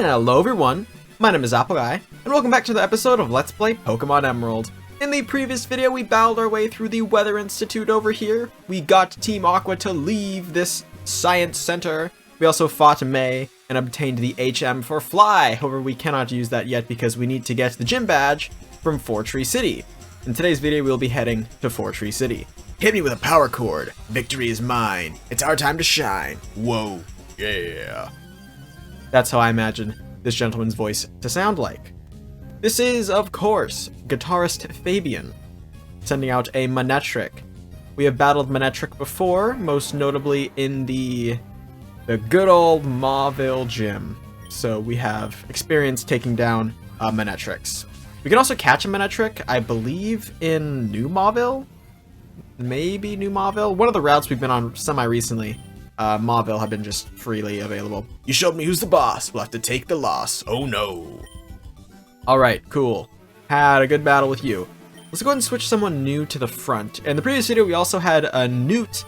Hello everyone, my name is Appleguy, and welcome back to the episode of Let's Play Pokémon Emerald. In the previous video, we battled our way through the Weather Institute over here. We got Team Aqua to leave this science center. We also fought May and obtained the HM for Fly. However, we cannot use that yet because we need to get the gym badge from Fortree City. In today's video, we'll be heading to Fortree City. Hit me with a power chord. Victory is mine. It's our time to shine. Whoa. Yeah. That's how I imagine this gentleman's voice to sound like. This is, of course, guitarist Fabian, sending out a Manectric. We have battled Manectric before, most notably in the good old Mauville gym. So we have experience taking down Manectrics. We can also catch a Manectric, I believe, in New Mauville? Maybe New Mauville? One of the routes we've been on semi-recently. Mauville have been just freely available. You showed me who's the boss. We'll have to take the loss. Oh no. Alright, cool. Had a good battle with you. Let's go ahead and switch someone new to the front. In the previous video, we also had a Newt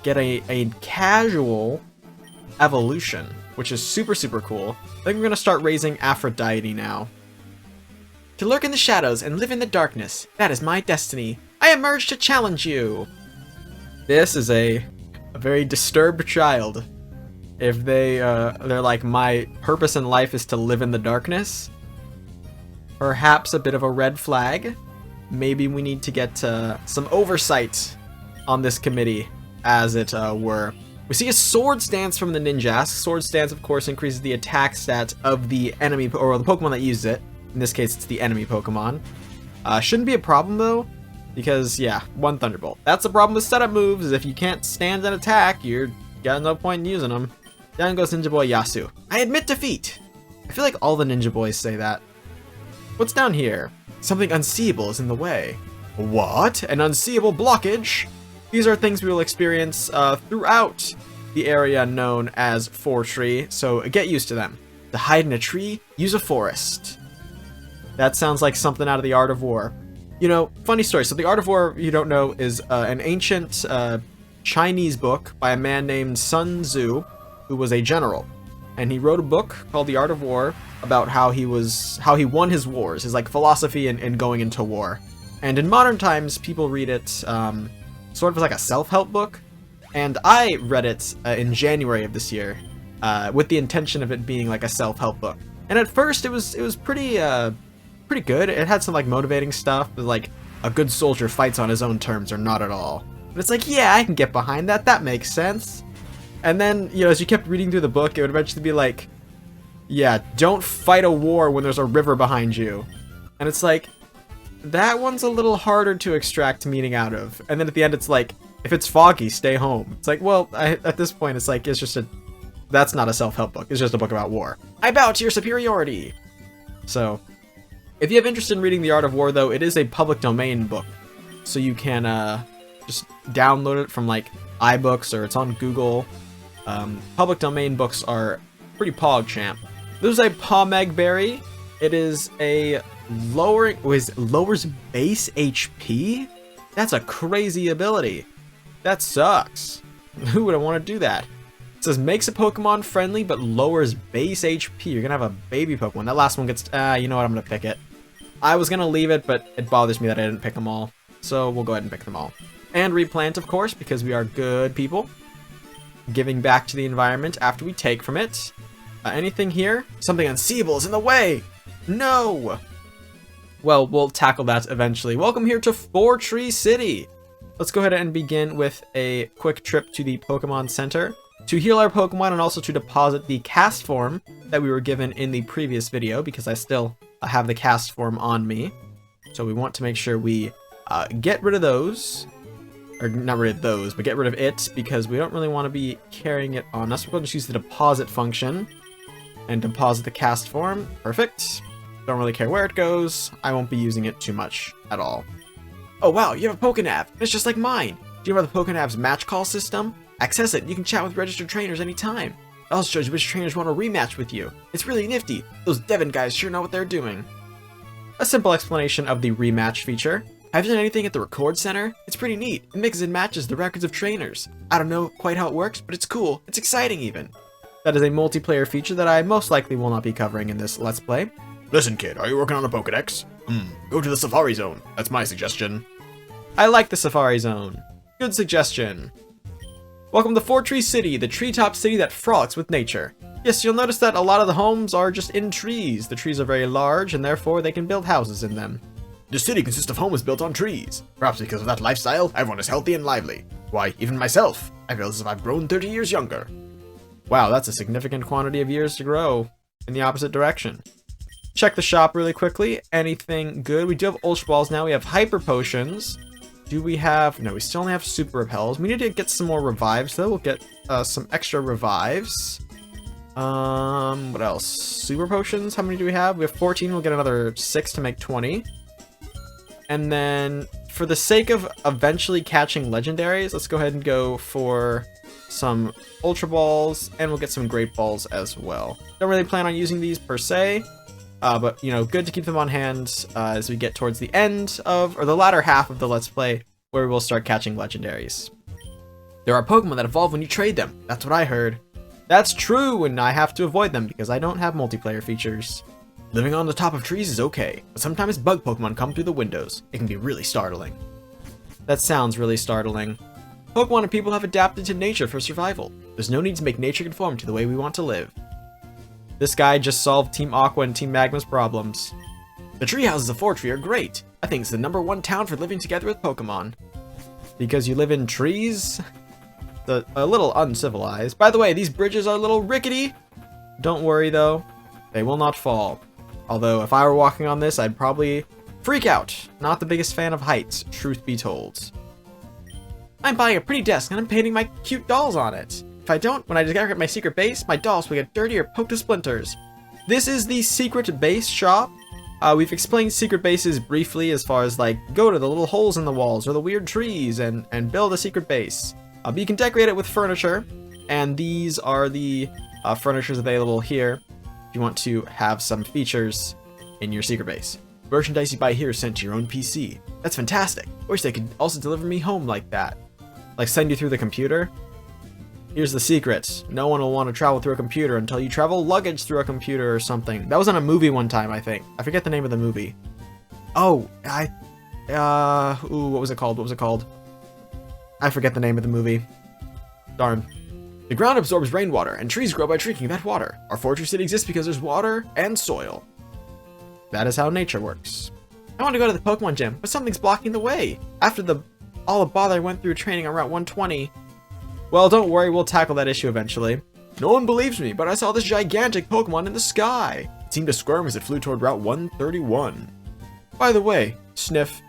get a casual evolution, which is super cool. I think we're going to start raising Aphrodite now. To lurk in the shadows and live in the darkness, that is my destiny. I emerge to challenge you. This is a very disturbed child. If they're like, my purpose in life is to live in the darkness, perhaps a bit of a red flag. Maybe we need to get some oversight on this committee, as it were. We see a sword stance from the Ninjask. Sword stance, of course, increases the attack stat of the enemy, or the Pokemon that uses it. In this case, it's the enemy Pokemon. Shouldn't be a problem, though, because, yeah, one Thunderbolt. That's the problem with setup moves, is if you can't stand an attack, you're got no point in using them. Down goes Ninja Boy Yasu. I admit defeat! I feel like all the Ninja Boys say that. What's down here? Something unseeable is in the way. What? An unseeable blockage? These are things we will experience throughout the area known as Fortree, so get used to them. To hide in a tree, use a forest. That sounds like something out of the Art of War. You know, funny story. So the Art of War, if you don't know, is an ancient Chinese book by a man named Sun Tzu, who was a general. And he wrote a book called The Art of War about how he won his wars, his like philosophy in going into war. And in modern times, people read it sort of as like a self-help book. And I read it in January of this year with the intention of it being like a self-help book. And at first, it was pretty good. It had some like motivating stuff, but like a good soldier fights on his own terms or not at all. But it's like, yeah, I can get behind that. That makes sense. And then, you know, as you kept reading through the book, it would eventually be like, yeah, don't fight a war when there's a river behind you. And it's like, that one's a little harder to extract meaning out of. And then at the end, it's like, if it's foggy, stay home. It's like, well, at this point, it's like, that's not a self-help book. It's just a book about war. I bow to your superiority. So, if you have interest in reading The Art of War, though, it is a public domain book. So you can just download it from like iBooks, or it's on Google. Public domain books are pretty PogChamp. There's a Pomegberry. It is a lowers base HP? That's a crazy ability. That sucks. Who would want to do that? It says makes a Pokemon friendly but lowers base HP. You're gonna have a baby Pokemon. That last one gets, you know what, I'm gonna pick it. I was gonna leave it, but it bothers me that I didn't pick them all. So we'll go ahead and pick them all. And replant, of course, because we are good people. Giving back to the environment after we take from it. Anything here? Something unseeable is in the way! No! Well, we'll tackle that eventually. Welcome here to Fortree City! Let's go ahead and begin with a quick trip to the Pokemon Center to heal our Pokemon and also to deposit the cast form that we were given in the previous video, because I still have the cast form on me. So we want to make sure we get rid of those. Or not rid of those, but get rid of it, because we don't really want to be carrying it on us. We're going to use the deposit function and deposit the cast form. Perfect. Don't really care where it goes. I won't be using it too much at all. Oh wow, you have a Pokénav. It's just like mine. Do you remember the Pokénav's match call system? Access it. You can chat with registered trainers anytime. It also shows you which trainers want to rematch with you. It's really nifty. Those Devon guys sure know what they're doing. A simple explanation of the rematch feature. Have you done anything at the record center? It's pretty neat. It mixes and matches the records of trainers. I don't know quite how it works, but it's cool. It's exciting even. That is a multiplayer feature that I most likely will not be covering in this Let's Play. Listen, kid, are you working on a Pokedex? Go to the Safari Zone. That's my suggestion. I like the Safari Zone. Good suggestion. Welcome to Fortree City, the treetop city that frolics with nature. Yes, you'll notice that a lot of the homes are just in trees. The trees are very large, and therefore they can build houses in them. The city consists of homes built on trees. Perhaps because of that lifestyle, everyone is healthy and lively. Why, even myself, I feel as if I've grown 30 years younger. Wow, that's a significant quantity of years to grow in the opposite direction. Check the shop really quickly. Anything good? We do have Ultra Balls now. We have Hyper Potions. Do we have... No, we still only have Super Repels. We need to get some more revives, though. We'll get some extra revives. What else? Super Potions. How many do we have? We have 14. We'll get another 6 to make 20. And then, for the sake of eventually catching legendaries, let's go ahead and go for some Ultra Balls, and we'll get some Great Balls as well. Don't really plan on using these per se, but, you know, good to keep them on hand as we get towards the end of, or the latter half of the Let's Play, where we'll start catching legendaries. There are Pokemon that evolve when you trade them. That's what I heard. That's true, and I have to avoid them because I don't have multiplayer features. Living on the top of trees is okay, but sometimes bug Pokemon come through the windows. It can be really startling. That sounds really startling. Pokemon and people have adapted to nature for survival. There's no need to make nature conform to the way we want to live. This guy just solved Team Aqua and Team Magma's problems. The tree houses of Fortree are great. I think it's the #1 town for living together with Pokemon. Because you live in trees? A little uncivilized. By the way, these bridges are a little rickety. Don't worry though, they will not fall. Although if I were walking on this, I'd probably freak out. Not the biggest fan of heights, truth be told. I'm buying a pretty desk and I'm painting my cute dolls on it. If I don't, when I decorate my secret base, my dolls will get dirty or poked to splinters. This is the secret base shop. We've explained secret bases briefly as far as like, go to the little holes in the walls or the weird trees and build a secret base. But you can decorate it with furniture, and these are the furnitures available here if you want to have some features in your secret base. Merchandise you buy here is sent to your own PC. That's fantastic. Wish they could also deliver me home like that. Like send you through the computer? Here's the secret. No one will want to travel through a computer until you travel luggage through a computer or something. That was in a movie one time, I think. I forget the name of the movie. Oh, what was it called? What was it called? I forget the name of the movie. Darn. The ground absorbs rainwater, and trees grow by drinking that water. Our Fortree City exists because there's water and soil. That is how nature works. I want to go to the Pokemon gym, but something's blocking the way. After all the bother I went through training on Route 120. Well, don't worry, we'll tackle that issue eventually. No one believes me, but I saw this gigantic Pokemon in the sky. It seemed to squirm as it flew toward Route 131. By the way, Sniff,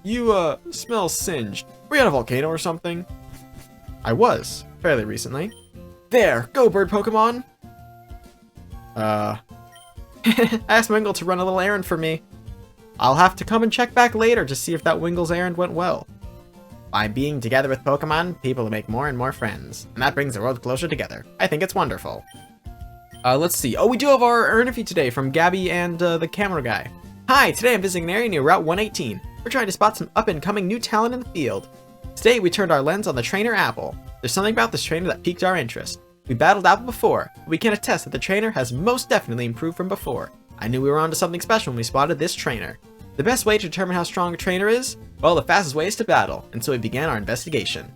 you smell singed. Were you on a volcano or something? I was, fairly recently. There, go bird Pokemon! I asked Wingull to run a little errand for me. I'll have to come and check back later to see if that Wingull's errand went well. By being together with Pokemon, people make more and more friends, and that brings the world closer together. I think it's wonderful. Let's see. Oh, we do have our interview today from Gabby and the camera guy. Hi, today I'm visiting an area near Route 118. We're trying to spot some up-and-coming new talent in the field. Today we turned our lens on the trainer Apple. There's something about this trainer that piqued our interest. We battled Apple before, but we can attest that the trainer has most definitely improved from before. I knew we were onto something special when we spotted this trainer. The best way to determine how strong a trainer is? Well, the fastest way is to battle, and so we began our investigation.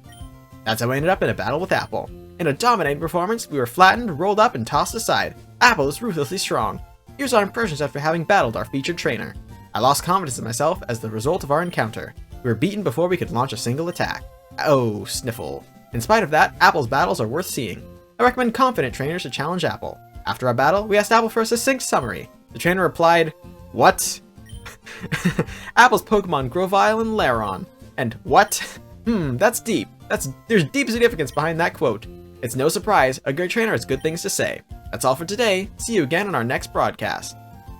That's how we ended up in a battle with Apple. In a dominating performance, we were flattened, rolled up, and tossed aside. Apple is ruthlessly strong. Here's our impressions after having battled our featured trainer. I lost confidence in myself as the result of our encounter. We were beaten before we could launch a single attack. Oh, sniffle. In spite of that, Apple's battles are worth seeing. I recommend confident trainers to challenge Apple. After our battle, we asked Apple for a succinct summary. The trainer replied, "What?" Apple's Pokemon Grovyle and Lairon. And what? That's deep. There's deep significance behind that quote. It's no surprise, a good trainer has good things to say. That's all for today. See you again on our next broadcast.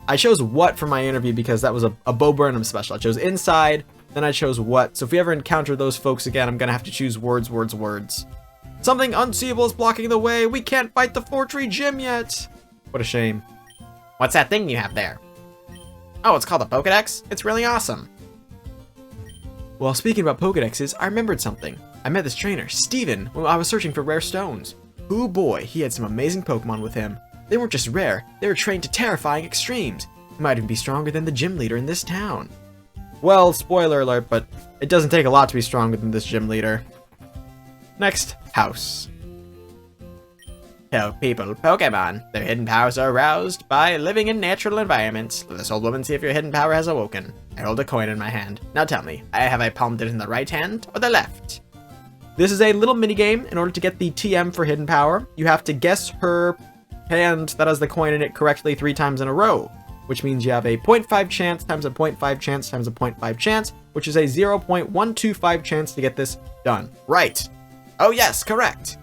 I chose what for my interview because that was a Bo Burnham special. I chose inside, then I chose what. So if we ever encounter those folks again, I'm gonna have to choose words. Something unseeable is blocking the way. We can't fight the Fortree gym yet. What a shame. What's that thing you have there? Oh, it's called a Pokedex? It's really awesome. Well, speaking about Pokedexes, I remembered something. I met this trainer, Steven, when I was searching for rare stones. Ooh boy, he had some amazing Pokemon with him. They weren't just rare, they were trained to terrifying extremes. He might even be stronger than the gym leader in this town. Well, spoiler alert, but it doesn't take a lot to be stronger than this gym leader. Next, house. Tell people Pokemon. Their hidden powers are aroused by living in natural environments. Let this old woman see if your hidden power has awoken. I hold a coin in my hand. Now tell me, have I palmed it in the right hand or the left? This is a little minigame. In order to get the TM for hidden power, you have to guess her hand that has the coin in it correctly 3 times in a row, which means you have a 0.5 chance times a 0.5 chance times a 0.5 chance, which is a 0.125 chance to get this done. Right. Oh yes, correct.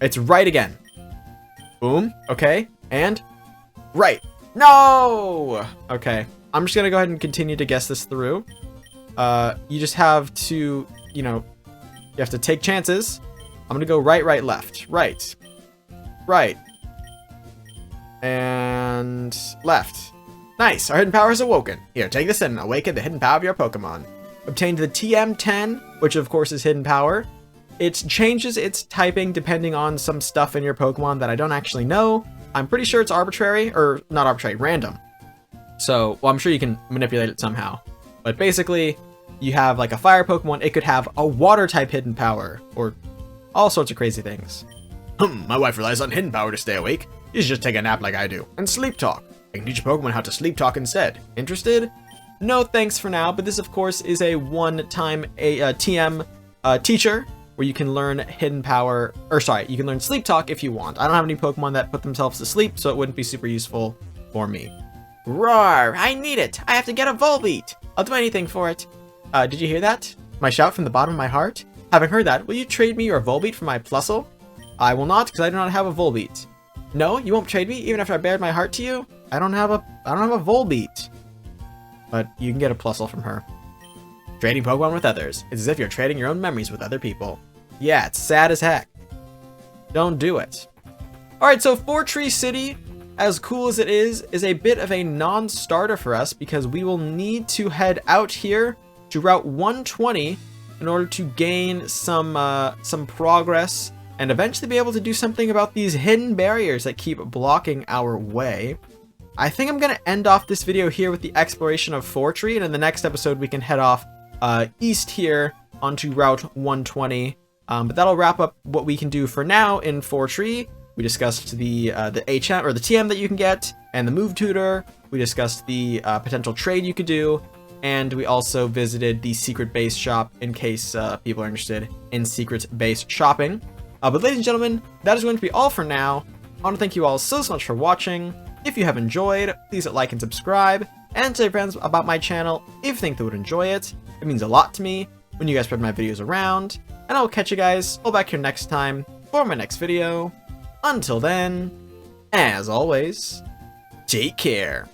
It's right again. Boom. Okay. And right. No! Okay. I'm just gonna go ahead and continue to guess this through. You just have to, you have to take chances. I'm gonna go right, right, left. Right. Right. And left. Nice. Our hidden power is awoken. Here, take this and awaken the hidden power of your Pokemon. Obtained the TM10, which of course is hidden power. It changes its typing depending on some stuff in your Pokemon that I don't actually know. I'm pretty sure it's arbitrary, or not arbitrary, random. So, well, I'm sure you can manipulate it somehow. But basically, you have like a fire Pokemon, it could have a water type hidden power, or all sorts of crazy things. My wife relies on hidden power to stay awake. You should just take a nap like I do. And sleep talk. I can teach your Pokemon how to sleep talk instead. Interested? No thanks for now, but this of course is a one-time TM teacher, where you can learn hidden power, or sorry, you can learn sleep talk if you want. I don't have any Pokemon that put themselves to sleep, so it wouldn't be super useful for me. Roar! I need it! I have to get a Volbeat! I'll do anything for it. Did you hear that? My shout from the bottom of my heart? Having heard that, will you trade me your Volbeat for my Plusle? I will not, because I do not have a Volbeat. No, you won't trade me, even after I bared my heart to you? I don't have a Volbeat. But you can get a Plusle from her. Trading Pokemon with others. It's as if you're trading your own memories with other people. Yeah, it's sad as heck. Don't do it. Alright, so Fortree City, as cool as it is a bit of a non-starter for us because we will need to head out here to Route 120 in order to gain some progress and eventually be able to do something about these hidden barriers that keep blocking our way. I think I'm going to end off this video here with the exploration of Fortree, and in the next episode we can head off east here onto Route 120. But that'll wrap up what we can do for now in Fortree. We discussed the HM or the TM that you can get and the move tutor. We discussed the potential trade you could do, and we also visited the secret base shop in case people are interested in secret base shopping. But ladies and gentlemen, that is going to be all for now. I want to thank you all so much for watching. If you have enjoyed, please hit like and subscribe, and tell your friends about my channel if you think they would enjoy it. It means a lot to me when you guys spread my videos around, and I will catch you guys all back here next time for my next video. Until then, as always, take care.